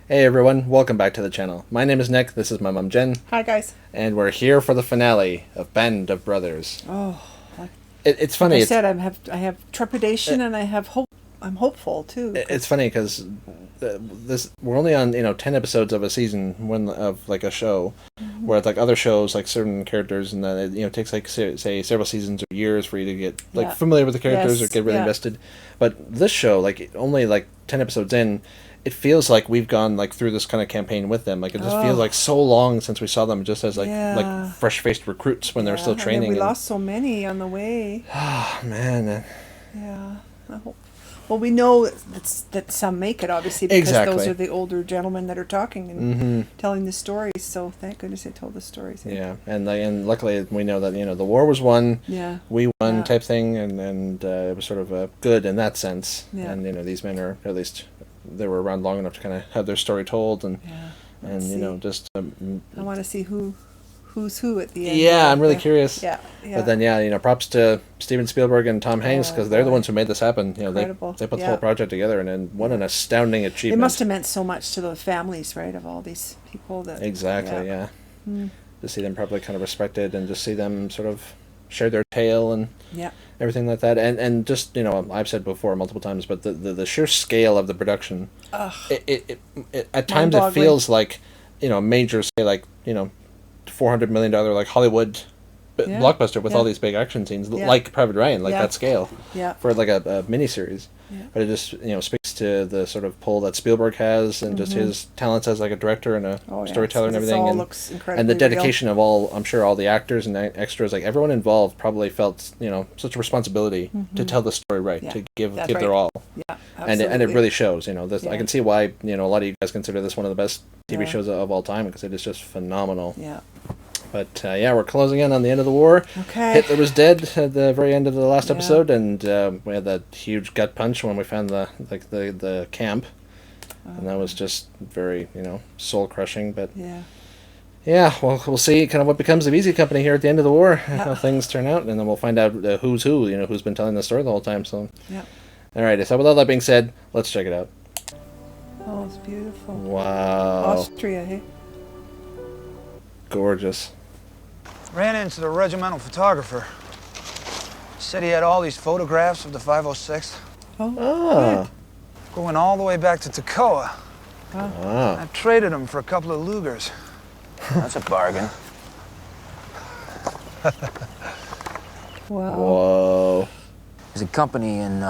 Hey everyone, welcome back to the channel. My name is Nick, this is my mom Jen, Hi guys. and we're here for the finale of Band of Brothers. Oh, It's funny. like I said, I have trepidation and I have hope. I'm hopeful too. It's funny because we're only on 10 episodes of a season of like a show, where like other shows like certain characters and then it takes like say several seasons or years for you to get like familiar with the characters or get really invested. But this show, like only like 10 episodes in, it feels like we've gone like through this kind of campaign with them. Like it just feels like so long since we saw them, just as like fresh-faced recruits when they were still training. We lost so many on the way. Oh man. Yeah. I hope. Well, we know that some make it, obviously, because those are the older gentlemen that are talking and telling the stories. So thank goodness they told the stories. Yeah, and luckily we know that the war was won. Yeah. We won type thing, and it was sort of good in that sense. Yeah. And these men are, at least they were around long enough to kind of have their story told, and just. I want to see who's who at the end. Yeah, I'm really curious. Yeah. But then props to Steven Spielberg and Tom Hanks, because they're the ones who made this happen. They put the whole project together, and then what an astounding achievement. It must have meant so much to the families, right, of all these people that. Exactly. Yeah. To see them probably kind of respected, and just see them sort of share their tale and everything like that, and just I've said before multiple times, but the sheer scale of the production, it at times it feels like a major, say like $400 million like Hollywood blockbuster with all these big action scenes, like Private Ryan, like that scale for like a miniseries. But it just speaks to the sort of pull that Spielberg has, and just his talents as like a director and a storyteller and everything, and the dedication of I'm sure all the actors and extras, like everyone involved, probably felt such a responsibility to tell the story right, to give their all. And it really shows. I can see why a lot of you guys consider this one of the best TV shows of all time, because it is just phenomenal. But we're closing in on the end of the war. Okay. Hitler was dead at the very end of the last episode, and we had that huge gut punch when we found the camp, and that was just very soul crushing. But well, we'll see kind of what becomes of Easy Company here at the end of the war, how things turn out, and then we'll find out who's who, who's been telling the story the whole time. So all right. So with all that being said, let's check it out. Oh, it's beautiful. Wow. Austria, hey? Gorgeous. Ran into the regimental photographer. Said he had all these photographs of the 506th. Oh. Going all the way back to Toccoa. Ah. I traded them for a couple of Lugers. That's a bargain. Wow. Whoa. There's a company in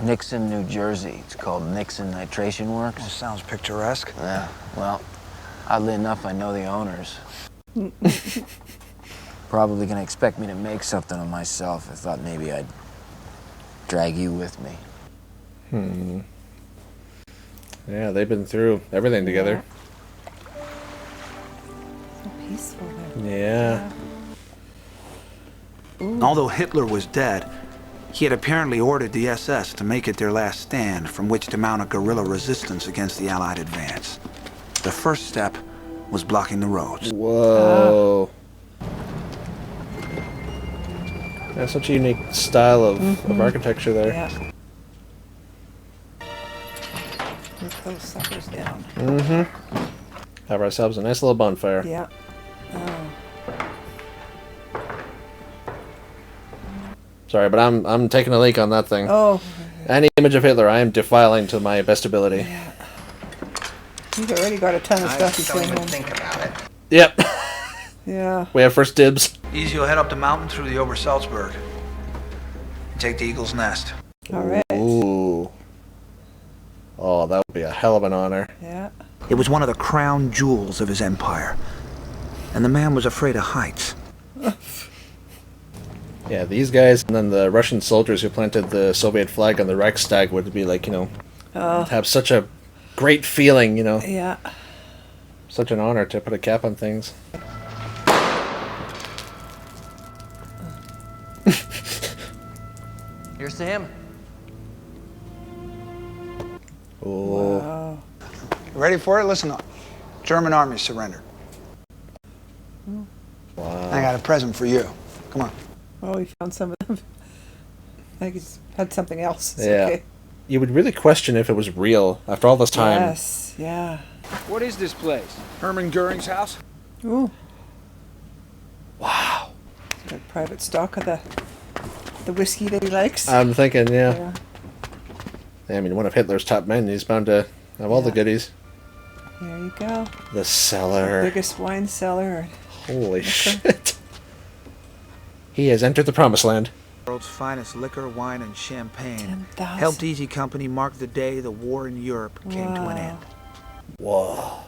Nixon, New Jersey. It's called Nixon Nitration Works. Well, sounds picturesque. Yeah, well, oddly enough, I know the owners. Probably gonna expect me to make something of myself. I thought maybe I'd drag you with me. Yeah, they've been through everything together. So peaceful there. Yeah. Although Hitler was dead, he had apparently ordered the SS to make it their last stand from which to mount a guerrilla resistance against the Allied advance. The first step was blocking the roads. Whoa. That's such a unique style of architecture there. Yeah. Put those suckers down. Have ourselves a nice little bonfire. Yeah. Oh. Sorry, but I'm taking a leak on that thing. Oh. Any image of Hitler, I am defiling to my best ability. Yeah. You've already got a ton of stuff he's going home. Think about it. Yep. Yeah. We have first dibs. Easy, you'll head up the mountain through the Obersalzberg. Take the Eagle's Nest. All right. Ooh. Oh, that would be a hell of an honor. Yeah. It was one of the crown jewels of his empire. And the man was afraid of heights. Yeah, these guys, and then the Russian soldiers who planted the Soviet flag on the Reichstag would be like, have such a great feeling, Yeah. Such an honor to put a cap on things. Here's to him. Oh. Wow. Ready for it? Listen up. German army surrendered. Wow. I got a present for you. Come on. Oh, we found some of them. I think he's had something else. It's Yeah. okay. you would really question if it was real after all this time. Yes, yeah. What is this place? Herman Goering's house? Ooh. Wow. He's got private stock of the whiskey that he likes. I'm thinking, yeah. I mean, one of Hitler's top men, he's bound to have all the goodies. There you go. The cellar. The biggest wine cellar. Holy shit. He has entered the promised land. The world's finest liquor, wine, and champagne 10,000. helped Easy Company mark the day the war in Europe came to an end. Whoa.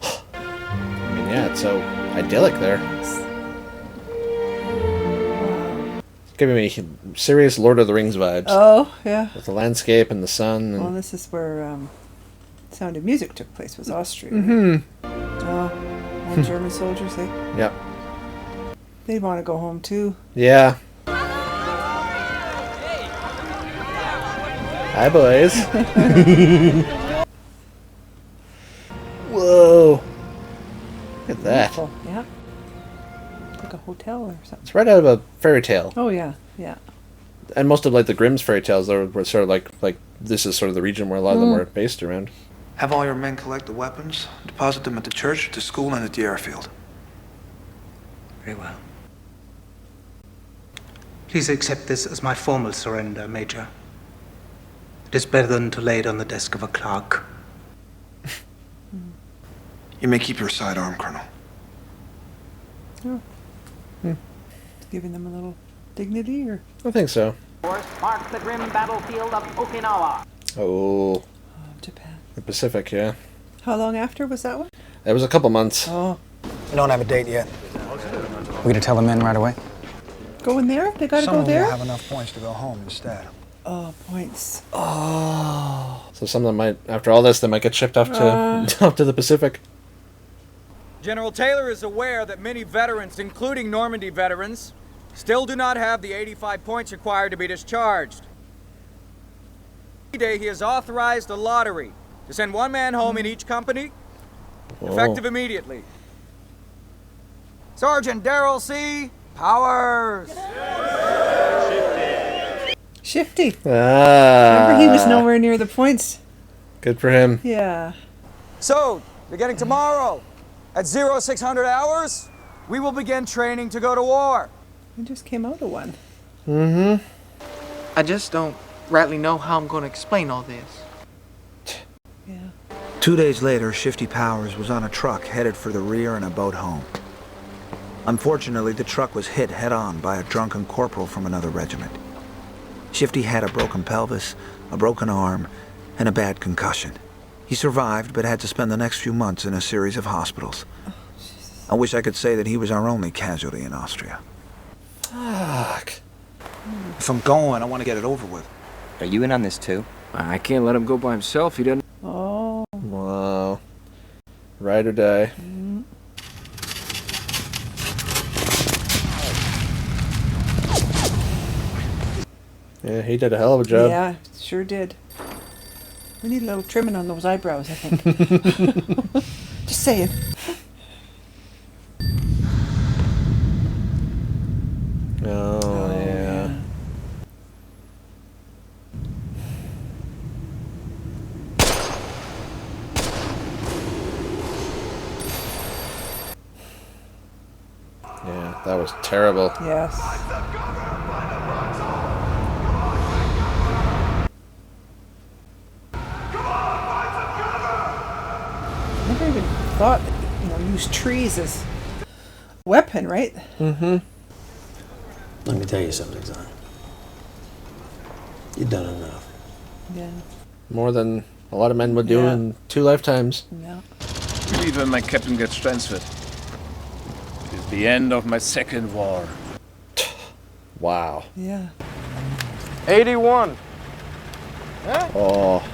I mean, yeah, it's so idyllic there. It's giving me serious Lord of the Rings vibes. Oh, yeah. With the landscape and the sun. And... Well, this is where Sound of Music took place, was Austria. Mm-hmm. Oh, all German soldiers, Yep. They'd want to go home, too. Yeah. Hi, boys. Whoa. Look at that. Beautiful. Yeah. Like a hotel or something. It's right out of a fairy tale. Oh, yeah. Yeah. And most of like the Grimm's fairy tales were sort of like this is sort of the region where a lot of them were based around. Have all your men collect the weapons, deposit them at the church, the school, and at the airfield. Very well. Please accept this as my formal surrender, Major. It is better than to lay it on the desk of a clerk. You may keep your sidearm, Colonel. Oh. Giving them a little dignity, or? I think so. Marks the grim battlefield of Okinawa. Oh. Japan. The Pacific, yeah. How long after was that one? It was a couple months. Oh. We don't have a date yet. We gonna tell the men right away? Go in there? They gotta Some go of them there? will have enough points to go home instead. Oh, points. Oh. So some of them might, after all this, they might get shipped off to off to the Pacific. General Taylor is aware that many veterans, including Normandy veterans, still do not have the 85 points required to be discharged. Today he has authorized a lottery to send one man home in each company, effective immediately. Sergeant Darrell C. Powers. Shifty. Ah. Remember, he was nowhere near the points. Good for him. Yeah. So, beginning tomorrow, at 0600 hours, we will begin training to go to war. We just came out of one. Mm-hmm. I just don't rightly know how I'm going to explain all this. Yeah. 2 days later, Shifty Powers was on a truck headed for the rear and a boat home. Unfortunately, the truck was hit head-on by a drunken corporal from another regiment. Shifty had a broken pelvis, a broken arm, and a bad concussion. He survived, but had to spend the next few months in a series of hospitals. I wish I could say that he was our only casualty in Austria. Fuck. If I'm going, I want to get it over with. Are you in on this too? I can't let him go by himself. He doesn't. Oh. Wow. Ride or die. Yeah, he did a hell of a job. Yeah, sure did. We need a little trimming on those eyebrows, I think. Just saying. Oh, yeah. Yeah, that was terrible. Yes. Never even thought that, use trees as a weapon, right? Mm-hmm. Let me tell you something, son. You've done enough. Yeah. More than a lot of men would do in 2 lifetimes. No. I believe when my captain gets transferred, it is the end of my second war. Wow. Yeah. 81. Huh? Oh.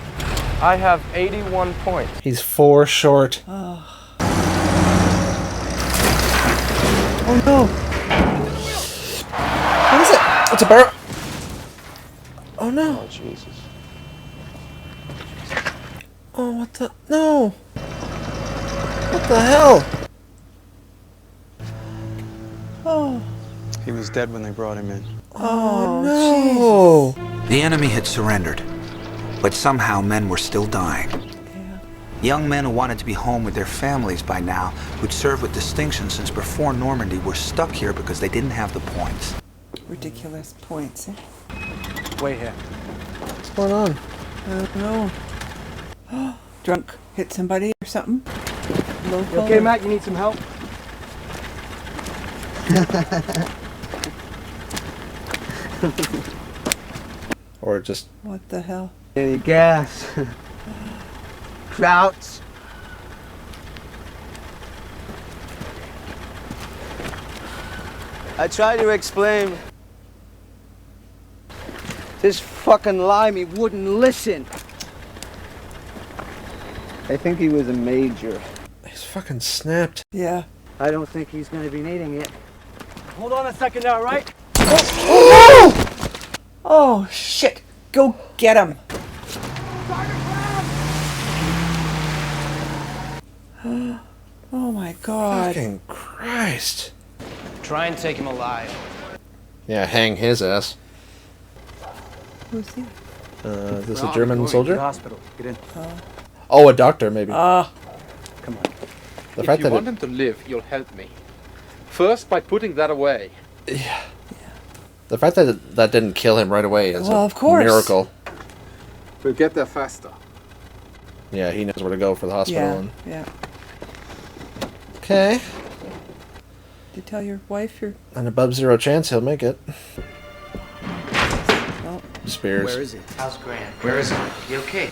I have 81 points. He's 4 short. Oh. Oh no. What is it? It's a barrel. Oh no. Oh, Jesus. Oh, what the? No. What the hell? Oh. He was dead when they brought him in. Oh, no. The enemy had surrendered, But somehow men were still dying. Young men who wanted to be home with their families by now, who'd served with distinction since before Normandy, were stuck here because they didn't have the points. Ridiculous points, eh? Wait here. What's going on? I don't know. Drunk. Hit somebody or something? Local. Okay, Matt, you need some help? Or just... What the hell? Any gas? Krauts? I tried to explain. This fucking limey wouldn't listen. I think he was a major. He's fucking snapped. Yeah. I don't think he's gonna be needing it. Hold on a second now, right? Oh, shit. Go get him. Oh my God. Fucking Christ. Try and take him alive. Yeah, hang his ass. Who's he? This a German soldier? Hospital. Get in. Oh, a doctor, maybe. Ah. Come on. The fact If you that want him to live, you'll help me. First, by putting that away. Yeah. The fact that that didn't kill him right away is Well, of course. miracle. We'll get there faster. Yeah, he knows where to go for the hospital. Yeah. And... Yeah. Okay. Did you tell your wife you're... An above zero chance he'll make it. Well, Spears. Where is he? How's Grant? Where is he? You okay?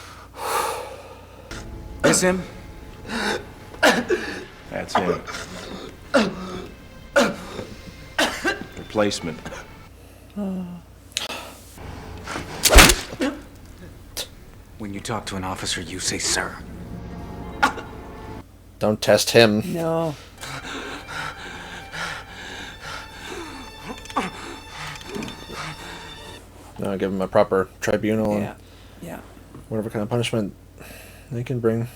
Is him? That's him. Replacement. When you talk to an officer, you say, sir. Don't test him. no. No, give him a proper tribunal Yeah. and Yeah. whatever kind of punishment they can bring.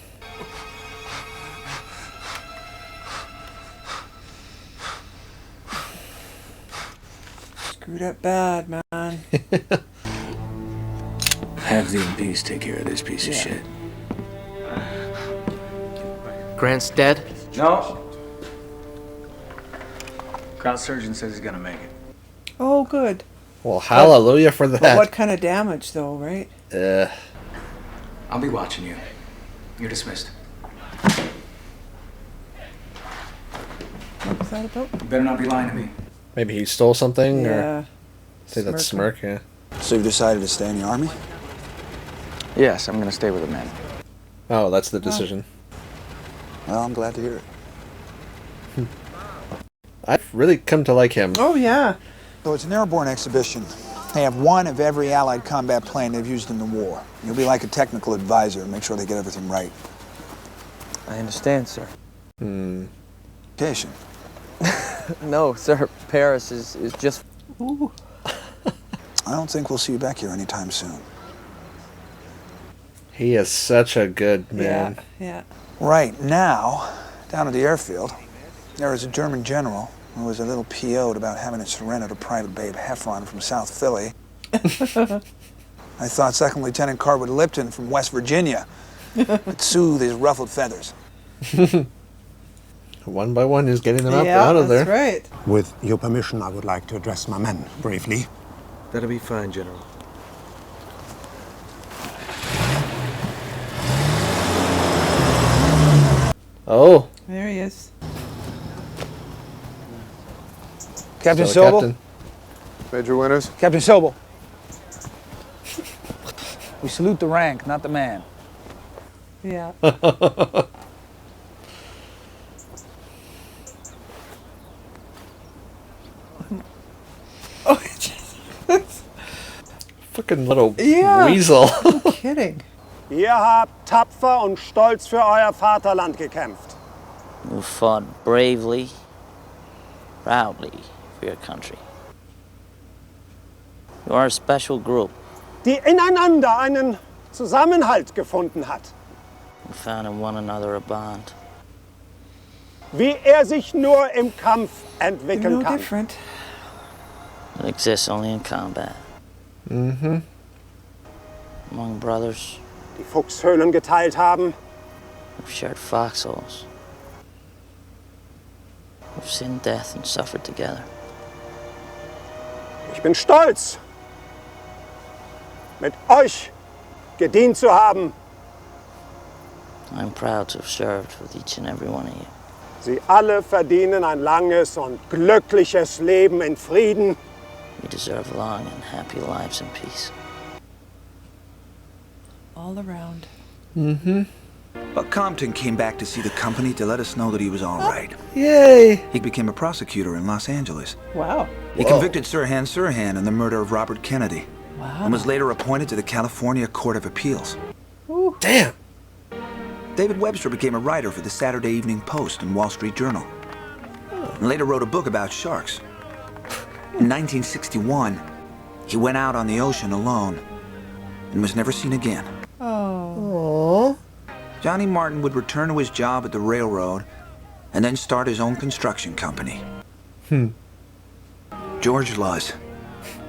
Screwed up bad, man. Have the MPs take care of this piece of shit. Grant's dead? No. Crown surgeon says he's gonna make it. Oh, good. Well, hallelujah for But that. what kind of damage, though, right? I'll be watching you. You're dismissed. What was that about? You better not be lying to me. Maybe he stole something, Yeah. or say that smirk. Yeah. So you've decided to stay in the army? Yes, I'm gonna stay with the men. Oh, that's the decision. Well, I'm glad to hear it. I've really come to like him. Oh, yeah. So it's an airborne exhibition. They have one of every Allied combat plane they've used in the war. You'll be like a technical advisor and make sure they get everything right. I understand, sir. Vacation. No, sir. Paris is just... Ooh. I don't think we'll see you back here anytime soon. He is such a good man. Yeah. Right now, down at the airfield, there is a German general who was a little PO'd about having to surrender to Private Babe Heffron from South Philly. I thought Second Lieutenant Carwood Lipton from West Virginia would soothe his ruffled feathers. One by one, he's getting them out of that's there. right. With your permission, I would like to address my men briefly. That'll be fine, General. Oh. There he is. Captain Still a Sobel? captain. Major Winters? Captain Sobel. We salute the rank, not the man. Yeah. Oh, Jesus. Fucking little Yeah. weasel. No kidding. Ihr habt tapfer und stolz für euer Vaterland gekämpft. You fought bravely, proudly for your country. You are a special group. Die ineinander einen Zusammenhalt gefunden hat. You found in one another a bond. Wie sich nur im Kampf entwickeln No kann. different. It exists only in combat. among brothers. Die Fuchshöhlen geteilt haben. We've shared foxholes. We've seen death and suffered together. Ich bin stolz, mit euch gedient zu haben. I'm proud to have served with each and every one of you. Sie alle verdienen ein langes und glückliches Leben in Frieden. You deserve long and happy lives in peace. All around. Mm-hmm. But Compton came back to see the company to let us know that he was all right. Yay! He became a prosecutor in Los Angeles. Wow. He convicted Sirhan Sirhan in the murder of Robert Kennedy. Wow. And was later appointed to the California Court of Appeals. Ooh. Damn! David Webster became a writer for the Saturday Evening Post and Wall Street Journal. And later wrote a book about sharks. In 1961, he went out on the ocean alone and was never seen again. Oh. Aww. Johnny Martin would return to his job at the railroad and then start his own construction company. George Luz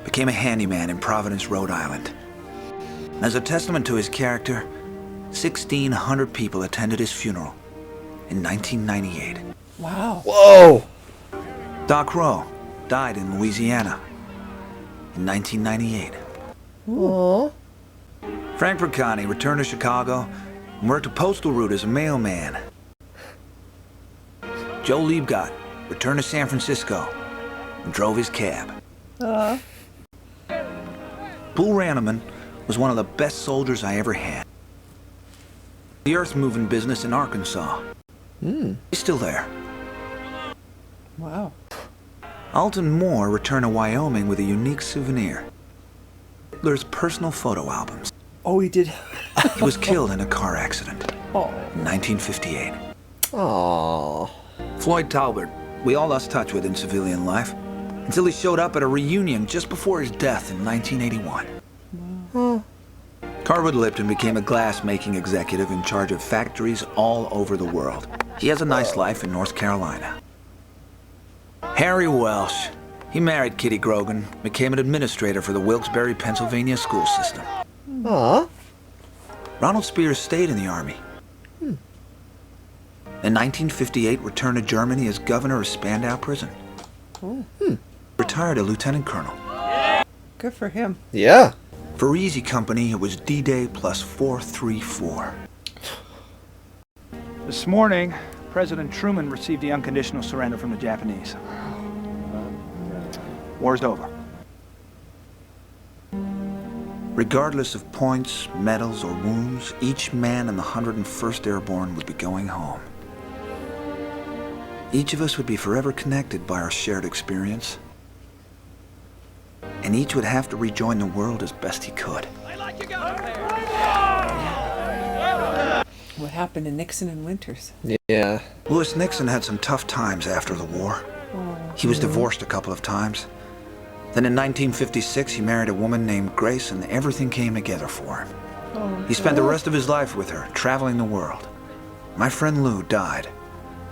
became a handyman in Providence, Rhode Island. As a testament to his character, 1,600 people attended his funeral in 1998. Wow. Whoa! Doc Rowe died in Louisiana in 1998. Aww. Frank Percani returned to Chicago and worked a postal route as a mailman. Joe Liebgott returned to San Francisco and drove his cab. Poole Ranneman was one of the best soldiers I ever had. The earth-moving business in Arkansas. He's still there. Wow. Alton Moore returned to Wyoming with a unique souvenir. Hitler's personal photo albums. Oh, he did. He was killed in a car accident Oh. in 1958. Aww. Floyd Talbert, we all lost touch with in civilian life, until he showed up at a reunion just before his death in 1981. Wow. Carwood Lipton became a glass-making executive in charge of factories all over the world. He has a nice life in North Carolina. Harry Welsh, he married Kitty Grogan, became an administrator for the Wilkes-Barre, Pennsylvania school system. Aww. Ronald Spears stayed in the Army. In 1958, returned to Germany as governor of Spandau Prison. Retired a lieutenant colonel. Good for him. Yeah. For Easy Company, it was D-Day plus 434. This morning, President Truman received the unconditional surrender from the Japanese. War's over. Regardless of points, medals, or wounds, each man in the 101st Airborne would be going home. Each of us would be forever connected by our shared experience. And each would have to rejoin the world as best he could. What happened to Nixon and Winters? Yeah. Lewis Nixon had some tough times after the war. He was divorced a couple of times. Then in 1956, he married a woman named Grace, and everything came together for him. He spent the rest of his life with her, traveling the world. My friend Lou died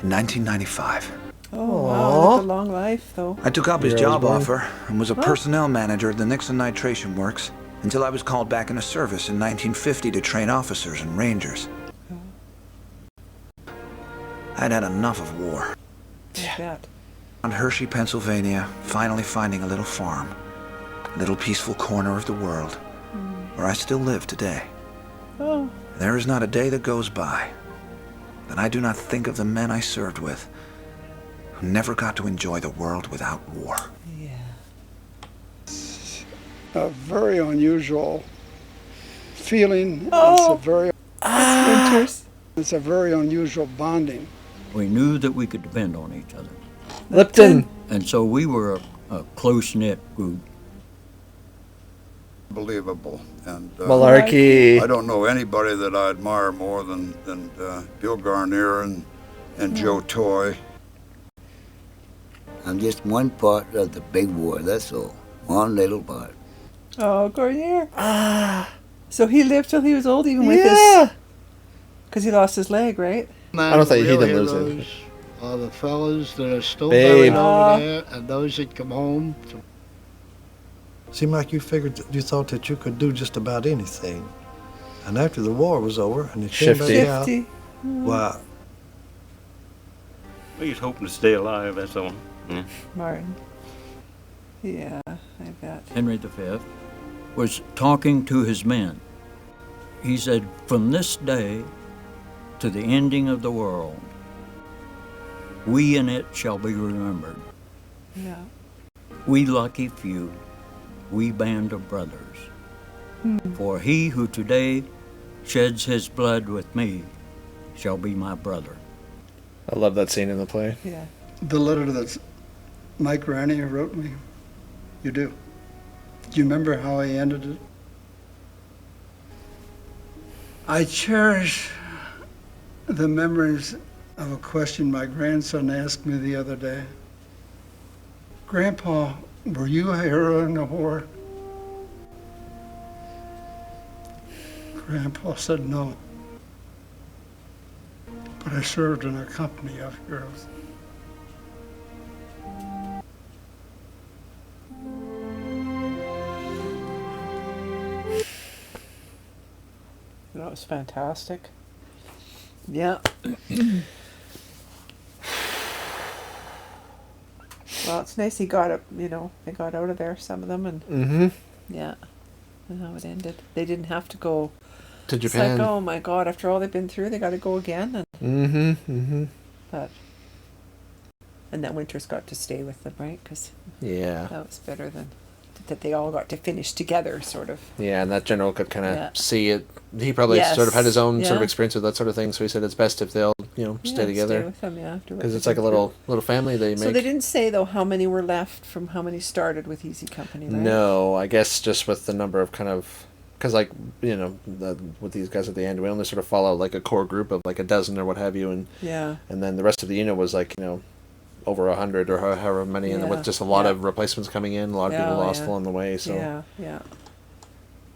in 1995. Oh, wow. Lived a long life, though. I took up his job offer and was a personnel manager at the Nixon Nitration Works until I was called back into service in 1950 to train officers and rangers. I'd had enough of war. Yeah. On Hershey, Pennsylvania, finally finding a little farm, a little peaceful corner of the world, where I still live today. Oh. There is not a day that goes by that I do not think of the men I served with, who never got to enjoy the world without war. Yeah. A very unusual feeling. Oh. It's a very unusual bonding. We knew that we could depend on each other. Lipton. And so we were a close-knit group. Unbelievable. And Malarkey. I don't know anybody that I admire more than Bill Garnier and Joe Toy. I'm just one part of the big war, that's all. One little part. Oh, Garnier. So he lived till he was old, even with his... Because he lost his leg, right? I don't think he didn't lose it. Are the fellas that are still Babe. buried over there, and those that come home. Seemed like you thought that you could do just about anything. And after the war was over and you came back out, well, Well, he's hoping to stay alive, that's all. Yeah. Martin. Yeah, I bet. Henry V was talking to his men. He said, from this day to the ending of the world, we in it shall be remembered. Yeah. We lucky few, we band of brothers. For he who today sheds his blood with me shall be my brother. I love that scene in the play. Yeah. The letter that Mike Ranier wrote me, you do. Do you remember how he ended it? I cherish the memories of a question my grandson asked me the other day. Grandpa, were you a hero in the war? Grandpa said no. But I served in a company of heroes. That was fantastic. Yeah. Well, it's nice he got it, they got out of there, some of them, and yeah, and how it ended. They didn't have to go to Japan. It's like, oh my God, after all they've been through, they got to go again. And and that Winters got to stay with them, right? Because that was better than that they all got to finish together, sort of. Yeah, and that general could kind of see it. He probably sort of had his own sort of experience with that sort of thing, so he said it's best if they'll, stay together. Stay with them, afterwards. Because it's like a little family they make. So they didn't say, though, how many were left from how many started with Easy Company, right? No, I guess just with the number of kind of... Because, like, with these guys at the end, we only sort of follow, like, a core group of, like, a dozen or what have you, and then the rest of the unit was, like, over 100 or however many, and with just a lot of replacements coming in, a lot of people lost along the way, so...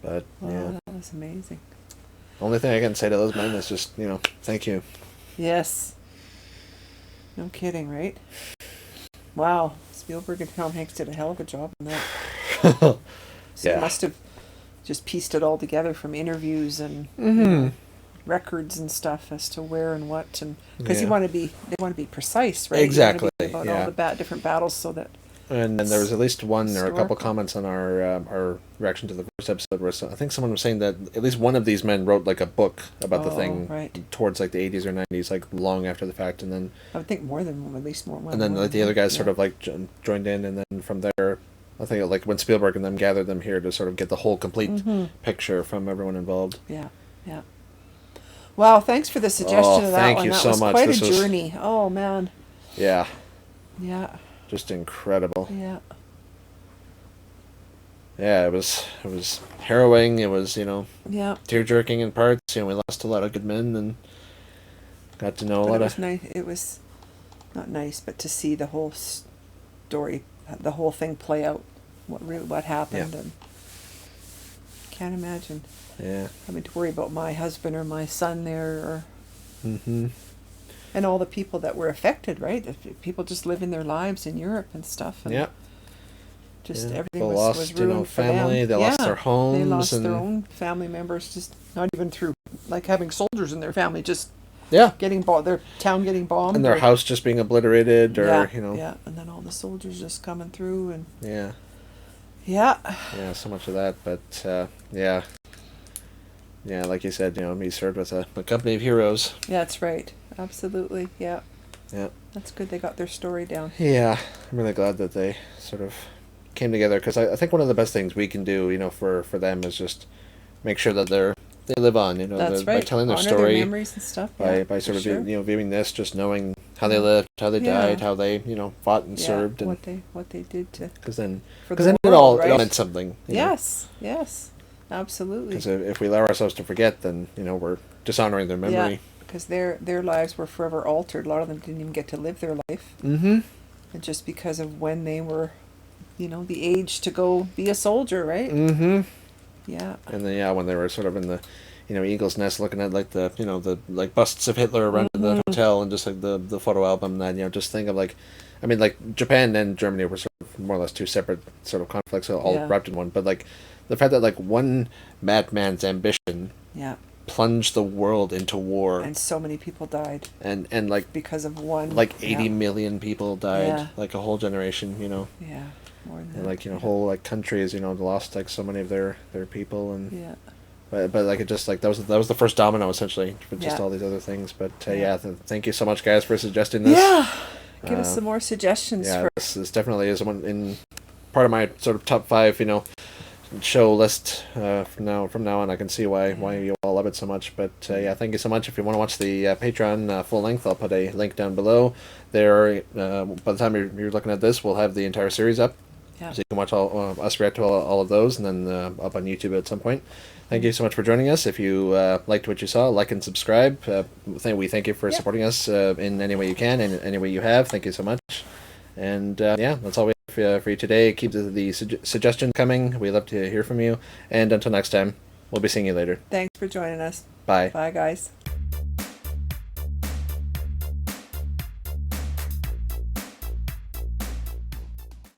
But, that was amazing. Only thing I can say to those men is just, thank you. Yes. No kidding, right? Wow. Spielberg and Tom Hanks did a hell of a job on that. So they must have just pieced it all together from interviews and records and stuff as to where and what, and because they want to be precise, right? Exactly. About all the different battles, so that. And then there was at least one or a couple comments on our reaction to the first episode where I think someone was saying that at least one of these men wrote like a book about the thing towards like the 80s or 90s, like long after the fact, and then I would think more than one, at least more. And then like the other guys sort of like joined in, and then from there, I think like when Spielberg and them gathered them here to sort of get the whole complete picture from everyone involved. Yeah. Wow, thanks for the suggestion of that thank one. you That so was much. Quite a journey. Oh man. Yeah. Yeah. Just incredible. Yeah. Yeah, it was harrowing. It was tear-jerking in parts. We lost a lot of good men and got to know a lot of. It was nice. It was not nice, but to see the whole story, the whole thing play out, what happened, and can't imagine. Yeah. Having to worry about my husband or my son there, or. And all the people that were affected, right? If people just living their lives in Europe and stuff. And just everything was ruined for family. them. They lost their homes. They lost their own family members, just not even through, like having soldiers in their family, just getting their town getting bombed. And their house just being obliterated, or, Yeah, and then all the soldiers just coming through, and... Yeah. Yeah, so much of that, but, yeah, like you said, he served with a company of heroes. Yeah, that's right. Absolutely, yeah. Yeah. That's good they got their story down. Yeah, I'm really glad that they sort of came together, because I think one of the best things we can do, for them is just make sure that they live on, That's by right. telling their Honor story. their memories and stuff. By sort of, viewing this, just knowing how they lived, how they died, how they, fought and served. And what they did to... Because then it all right? meant something. Yes, absolutely. Because if we allow ourselves to forget, then, we're dishonoring their memory. Yeah, because their lives were forever altered. A lot of them didn't even get to live their life. Mm-hmm. And just because of when they were, the age to go be a soldier, right? Mm-hmm. Yeah. And then, when they were sort of in the, Eagle's Nest, looking at like the like busts of Hitler around the hotel, and just like the photo album, that just think of like I mean, like Japan and Germany were sort of more or less two separate sort of conflicts, all wrapped in one. But like the fact that like one madman's ambition plunged the world into war, and so many people died, and like because of one, like 80 million people died, like a whole generation, more than and like whole like countries, lost like so many of their people, and but like it just like that was the first domino essentially for just all these other things. But thank you so much, guys, for suggesting this. Give us some more suggestions. This definitely is one in part of my sort of top 5 show list from now on. I can see why you all love it so much. But thank you so much. If you want to watch the Patreon full length, I'll put a link down below there. By the time you're looking at this, we'll have the entire series up, so you can watch all us react to all of those, and then up on YouTube at some point. Thank you so much for joining us. If you liked what you saw, like and subscribe. We thank you for supporting us in any way you can, and any way you have. Thank you so much. And that's all we have for you today. Keep the suggestions coming. We love to hear from you. And until next time, we'll be seeing you later. Thanks for joining us. Bye. Bye, guys.